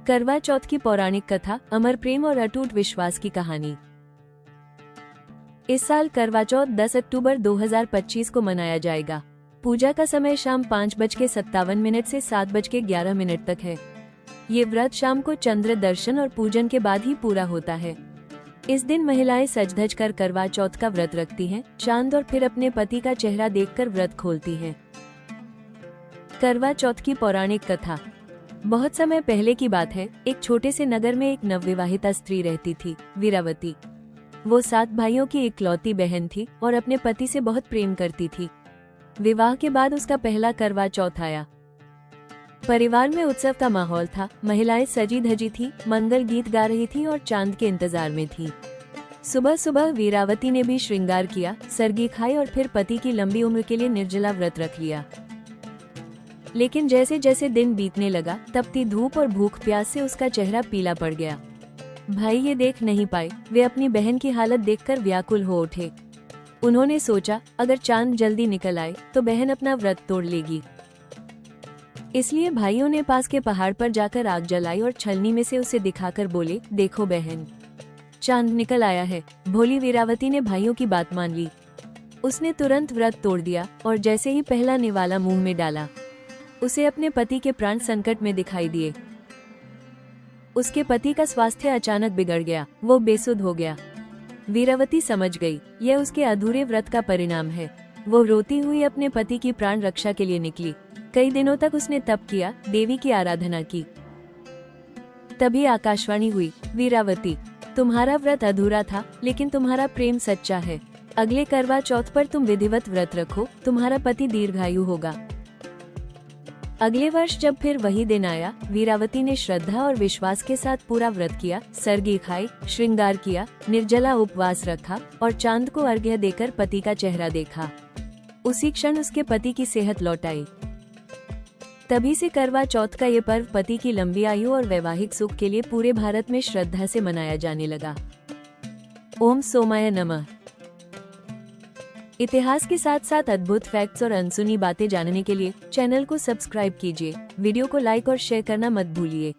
करवा चौथ की पौराणिक कथा, अमर प्रेम और अटूट विश्वास की कहानी। इस साल करवा चौथ 10 अक्टूबर 2025 को मनाया जाएगा। पूजा का समय शाम 5:57 से 7:11 तक है। ये व्रत शाम को चंद्र दर्शन और पूजन के बाद ही पूरा होता है। इस दिन महिलाएं सज-धज कर करवा चौथ का व्रत रखती हैं, चांद और फिर अपने पति का चेहरा देखकर व्रत खोलती हैं। करवा चौथ की पौराणिक कथा। बहुत समय पहले की बात है। एक छोटे से नगर में एक नवविवाहिता स्त्री रहती थी, वीरावती। वो 7 भाइयों की इकलौती बहन थी और अपने पति से बहुत प्रेम करती थी। विवाह के बाद उसका पहला करवा चौथ आया। परिवार में उत्सव का माहौल था। महिलाएं सजी धजी थी, मंगल गीत गा रही थी और चांद के इंतजार में थी। सुबह सुबह वीरावती ने भी श्रृंगार किया, सरगी खाई और फिर पति की लंबी उम्र के लिए निर्जला व्रत रख लिया। लेकिन जैसे जैसे दिन बीतने लगा, तपती धूप और भूख प्यास से उसका चेहरा पीला पड़ गया। भाई ये देख नहीं पाए। वे अपनी बहन की हालत देखकर व्याकुल हो उठे। उन्होंने सोचा, अगर चांद जल्दी निकल आए तो बहन अपना व्रत तोड़ लेगी। इसलिए भाइयों ने पास के पहाड़ पर जाकर आग जलाई और छलनी में से उसे दिखाकर बोले, देखो बहन, चांद निकल आया है। भोली वीरावती ने भाइयों की बात मान ली। उसने तुरंत व्रत तोड़ दिया और जैसे ही पहला निवाला मुंह में डाला, उसे अपने पति के प्राण संकट में दिखाई दिए। उसके पति का स्वास्थ्य अचानक बिगड़ गया, वो बेसुध हो गया। वीरावती समझ गई, यह उसके अधूरे व्रत का परिणाम है। वो रोती हुई अपने पति की प्राण रक्षा के लिए निकली। कई दिनों तक उसने तप किया, देवी की आराधना की। तभी आकाशवाणी हुई, वीरावती, तुम्हारा व्रत अधूरा था, लेकिन तुम्हारा प्रेम सच्चा है। अगले करवा चौथ पर तुम विधिवत व्रत रखो, तुम्हारा पति दीर्घायु होगा। अगले वर्ष जब फिर वही दिन आया, वीरावती ने श्रद्धा और विश्वास के साथ पूरा व्रत किया, सरगी खाई, श्रृंगार किया, निर्जला उपवास रखा और चांद को अर्घ्य देकर पति का चेहरा देखा। उसी क्षण उसके पति की सेहत लौट आई। तभी से करवा चौथ का ये पर्व पति की लंबी आयु और वैवाहिक सुख के लिए पूरे भारत में श्रद्धा से मनाया जाने लगा। ओम सोमाय नमः। इतिहास के साथ साथ अद्भुत फैक्ट्स और अनसुनी बातें जानने के लिए चैनल को सब्सक्राइब कीजिए। वीडियो को लाइक और शेयर करना मत भूलिए।